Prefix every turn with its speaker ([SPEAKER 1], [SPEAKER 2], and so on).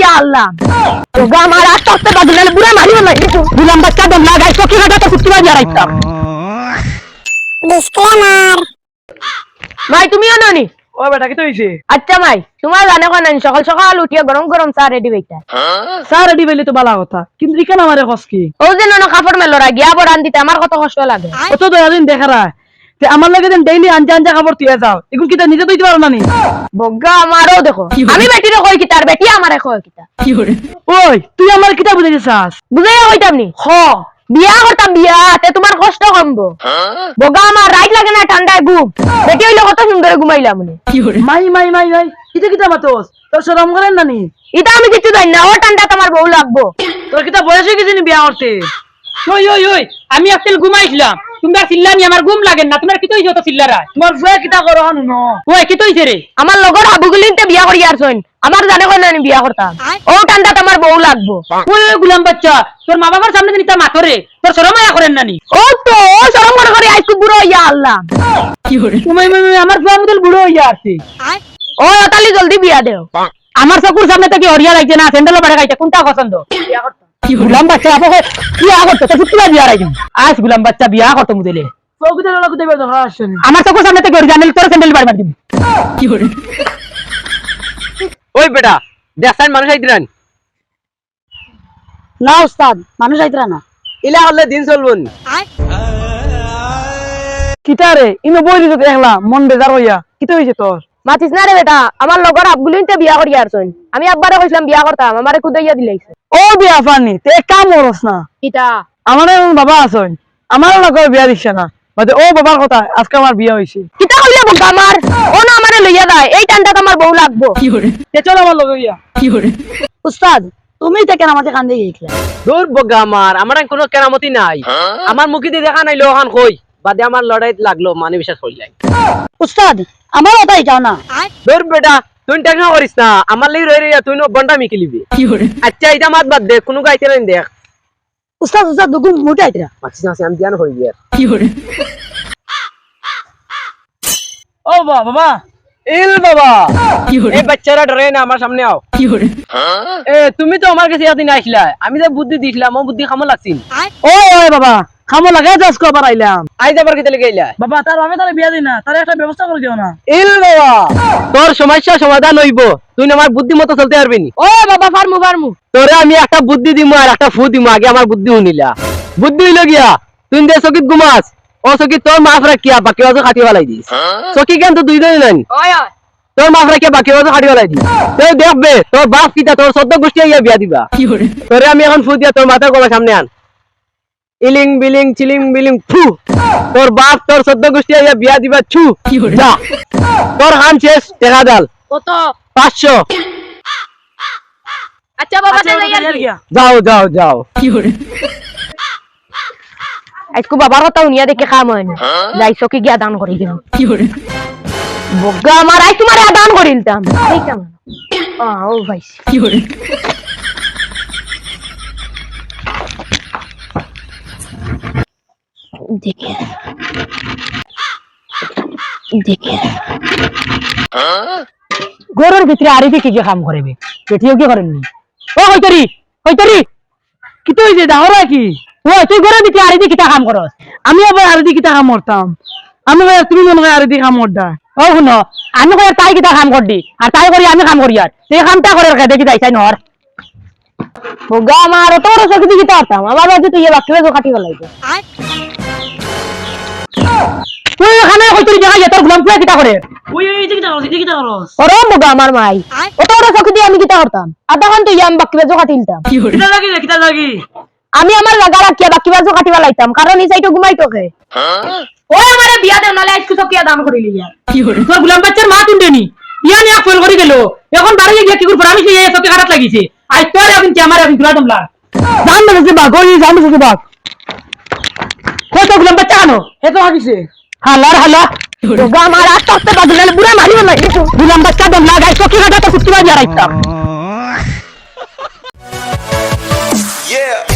[SPEAKER 1] ইয়া আল্লাহ ওগা আমার আস্তে আস্তে বাদলে বুড়া মারিও না গুলাম বাচ্চা দম লাগাই চকি কাটা তো কুত্তি বাজি আইতাম ডিসক্লেমার ভাই তুমিও ননি
[SPEAKER 2] ও বেটা কি তো হইছে?
[SPEAKER 1] আচ্ছা ভাই তোমার জানে কোন সকাল সকাল উঠিয়া গরম গরম চা রেডি হইতা
[SPEAKER 2] চা রেডি হইলে তো ভালো কথা, কিন্তু ইকান আমারে কসকি
[SPEAKER 1] ও যে নন কাপড় মেলরা গিয়া বড়ান দিতে আমার কত কষ্ট লাগে
[SPEAKER 2] অত দয়াদিন দেখারা তে আমার লাগে দেন ডেইলি আনজা আনজা খাবার তুই যাও এখন কিটা নিজে তুইতে পারো না নি
[SPEAKER 1] বগ্গা আমারও দেখো আমি বেটিরে কই কি তার বেটি আমারে কই কিতা
[SPEAKER 2] কি করে? ওই তুই আমার কিটা বুঝাইছাস?
[SPEAKER 1] বুঝাইয়া কইতাম নি
[SPEAKER 2] হ
[SPEAKER 1] বিয়া করতাম বিয়া তে তোমার কষ্ট কমবো বগা আমার রাইট লাগে না ঠান্ডায় ঘুম বেটি হইলে কত সুন্দর ঘুমাইলাম মনে
[SPEAKER 2] মাই মাই মাই মাই কিটা কিটা মাতোস তোর শরম করেন না নি?
[SPEAKER 1] এটা আমি কিছু জানি না ও ঠান্ডা তোমার বউ লাগবো
[SPEAKER 2] তোর কিটা বয়স হয়ে গেছে নি বিয়া করতে?
[SPEAKER 3] ওই ওই ওই আমি আজকাল ঘুমাইছিলাম, তোমরা চিল্লানি আমার ঘুম লাগে না, তোমার কি তৈছে তো চিল্লারা?
[SPEAKER 2] তোমার ফুয়ে কিটা করো হানু ন?
[SPEAKER 3] ওই কি তৈছে রে?
[SPEAKER 1] আমার লগর হাবুগুলিনতে বিয়া করি আর শোন আমার জানে কোন আমি বিয়া করতাম ও ঠান্ডা তোমার বউ লাগবো
[SPEAKER 3] ওই ওই গুলাম বাচ্চা তোর মা বাবার সামনে নিতা মাতরে তোর শরম আয়া করেন নানি?
[SPEAKER 1] ও তো ও শরম করে করে আইকু বুড়ো ইয়া আল্লাহ
[SPEAKER 3] কি করে?
[SPEAKER 2] তুমি আমার ফুয়া মুদল বুড়ো হইয়া আছে।
[SPEAKER 1] ও তালি জলদি বিয়া দেও
[SPEAKER 3] আমার চকুর সামনে থেকে হরিয়া লাগছে না, স্যান্ডেল বাড়া খাইছে, কোনটা পছন্দ? গুলাম বাচ্চা আপকে বিয়া করতে তো ফুটকি বিয়া রাইছে আজ গুলাম বাচ্চা বিয়া করতে মুদেলে
[SPEAKER 2] চৌকিতে লোক দেবে তো আসছেন।
[SPEAKER 3] আমার চকুর সামনে থেকে হরি জানেল তোর স্যান্ডেল বাড়ি মার দিবি। কি করে?
[SPEAKER 4] ওই বেটা দেখান মানুষ আইতিরান
[SPEAKER 2] না উস্তাদ মানুষ আইতরা না।
[SPEAKER 4] ইলা হলে দিন চলবো নি?
[SPEAKER 2] কিতারে ইনো বইলি তো দেখলা মন বেজার হইয়া কিতা হইছে তোর?
[SPEAKER 1] মাতিস না রে বেটা আমার লগর হাবগুলিনতে বিয়া করি আর শোন আমি আব্বারে কইছিলাম বিয়া করতাম আমারে কুদাইয়া দিলাইছে
[SPEAKER 2] ও বিয়া ফানি তে কাম করস না।
[SPEAKER 1] কিতা
[SPEAKER 2] আমার বাবা আছেন আমার লগর বিয়া দিছে না মানে ও বাবার কথা আজকে আমার বিয়া হইছে।
[SPEAKER 1] কিতা কইলে বলতা আমার ও না আমারে লইয়া যায় এই টানটা তোমার বউ লাগবো
[SPEAKER 3] কি করে?
[SPEAKER 2] তে চল আমার লগে ইয়া।
[SPEAKER 3] কি করে?
[SPEAKER 2] উস্তাদ তুমি তে কেন আমাকে কান্দে গিয়েছিলা?
[SPEAKER 4] দূর বগা আমার কোনো কেরামতি নাই, আমার মুখি দিয়ে দেখা নাইলো ওখান কই বাদে আমার লড়াইত লাগলো মানে বিশ্বাস করি যায়।
[SPEAKER 2] উস্তাদ আমার কথাই যাও না।
[SPEAKER 4] দূর বেটা তুই টেনশন করিস না, আমার লাগি রই রইয়া তুই বন্ডা মিকিলিবি।
[SPEAKER 3] কি করে?
[SPEAKER 4] আচ্ছা এটা মাত বাদ দে, কোনো গাইতে নাই দেখ
[SPEAKER 2] উস্তাদ উস্তাদ দুগু মুটে আইতরা।
[SPEAKER 4] মাছিস না আমি ধ্যান হই গিয়া।
[SPEAKER 3] কি করে?
[SPEAKER 2] ও বাবা
[SPEAKER 4] ইল বাবা
[SPEAKER 3] কি করে?
[SPEAKER 4] এই বাচ্চারা ডরে না, আমার সামনে আও।
[SPEAKER 3] কি করে?
[SPEAKER 4] এ তুমি তো আমার কাছে এতদিন আসলা, আমি যে বুদ্ধি দিছিলাম ও বুদ্ধি খামো লাগছিল।
[SPEAKER 2] ও বাবা খামো লাগে জাস কবার আইলাম।
[SPEAKER 4] আই যাবার কেতে গেলা?
[SPEAKER 2] বাবা তার আমি তারে বিয়া দিই না, তারে একটা ব্যবস্থা করে দিও না।
[SPEAKER 4] ইল বাবা তোর সমস্যা সমাধান হইব, তুই আমার বুদ্ধি মতো চলতে পারবি নি।
[SPEAKER 1] ও বাবা ফারমু ফারমু
[SPEAKER 4] তোরে আমি একটা বুদ্ধি দিমু আর একটা ফু দিমু, আগে আমার বুদ্ধি শুনিলা। বুদ্ধি হইল গিয়া তুই দে চকিত ঘুমাস, ও চকিত তোর মাফ রাখিয়া বাকি বাজু কাটি ফেলাই দিস। চকি কেন তো দুই দিন নাই,
[SPEAKER 1] ওই ওই
[SPEAKER 4] তোর মাফ রাখিয়া বাকি বাজু কাটি ফেলাই দিস। তুই দেখবে তোর বাপ কিটা তোর 14 গোষ্ঠী আইয়া বিয়া দিবা।
[SPEAKER 3] কি করে?
[SPEAKER 4] তোরে আমি এখন ফু দিয়া তোর মাথার গলা সামনে আন, ইলিং বিলিং চিলিং বিলিং ফু, তোর বাপ তোর 14 গোষ্ঠী আইয়া বিয়া দিবা ছু।
[SPEAKER 3] কি করে?
[SPEAKER 4] যা তোর হাম শেষ, টেকা ডাল
[SPEAKER 1] কত
[SPEAKER 4] 500।
[SPEAKER 1] আচ্ছা বাবা
[SPEAKER 2] আচ্ছা,
[SPEAKER 1] চলে
[SPEAKER 2] ওটা
[SPEAKER 1] গেল
[SPEAKER 2] গিয়া।
[SPEAKER 4] যাও যাও যাও।
[SPEAKER 3] কি করে?
[SPEAKER 1] আজকু বাবার কথা উনিয়া দেখে খাম হয়নি যাইছো কি গিয়া দান করি দিলাম
[SPEAKER 3] কি করে?
[SPEAKER 1] বগ্গা আমার আই তোমারে দান করিলতাম এই কেমন ও ভাই
[SPEAKER 3] কি করে?
[SPEAKER 1] দেখে দেখে
[SPEAKER 3] গরুর ভিতরে আরি কি কি কাম করবে, পেটিও কি করেননি? ও হইতরি হইতরি
[SPEAKER 2] কি তো হইছে দাহরা কি?
[SPEAKER 3] ও তুই গরুর ভিতরে আরি কি কাম করস?
[SPEAKER 2] আমি আবার আর দি কিটা কাম করতাম? আমি ভাই তুমি মনে হয় আর দি কাম করদা।
[SPEAKER 3] ও শুনো আমি কই তাই কিটা কাম করদি আর তাই করি আমি কাম করি আর তুই কামটা করে রেখে দেখি যাইছাই নহর।
[SPEAKER 1] বগ্গা আমার তোর সকি দিতে পারতাম আমার বাজে তুই বাকিবে তো কাটি গলাইছে
[SPEAKER 3] তুই এখানে হইতরি জায়গা তোর গুলাম পুয়া কিটা করে?
[SPEAKER 2] ওই এই যে কিটা করছ, এই কিটা করছ?
[SPEAKER 1] ওরে বগ্গা আমার মাই ও তোর সকি দিয়ে আমি কিটা করতাম আধা ঘন্টা আমি বাকিবে তো কাটিলতাম
[SPEAKER 3] কি করে?
[SPEAKER 2] কিটা লাগি রে কিটা লাগি?
[SPEAKER 1] আমি আমার লাগা রাখিয়া বাকিবে তো কাটিবা লাইতাম কারণ এই সাইটো ঘুমাই তোকে ও আমারে বিয়া দেও নালে আজকু সকিয়া দান করিলি ইয়া
[SPEAKER 3] কি করে? তোর গুলাম বাচ্চার মা তুলতেনি ইয়া নিয়া ফেল করে গেল, এখন বাড়ি গিয়ে কি করব? আমি সেই সত্যি খারাপ লাগিছে আই তোর এখন কি আমার এখন তুলা দমলা
[SPEAKER 2] জান মেরেছে বাঘ, ওই জান মেরেছে বাঘ।
[SPEAKER 3] কত গুলাম বাচ্চা আনো
[SPEAKER 2] হে তো হাকিছে।
[SPEAKER 3] হালার হালা
[SPEAKER 1] বগ্গা আমার আস্তে আস্তে বাদলে বুড়া মারিও না
[SPEAKER 3] গুলাম বাচ্চা দমলা গাই সত্যি খারাপ তো কুত্তি বাজি আইতাম।
[SPEAKER 5] Yeah.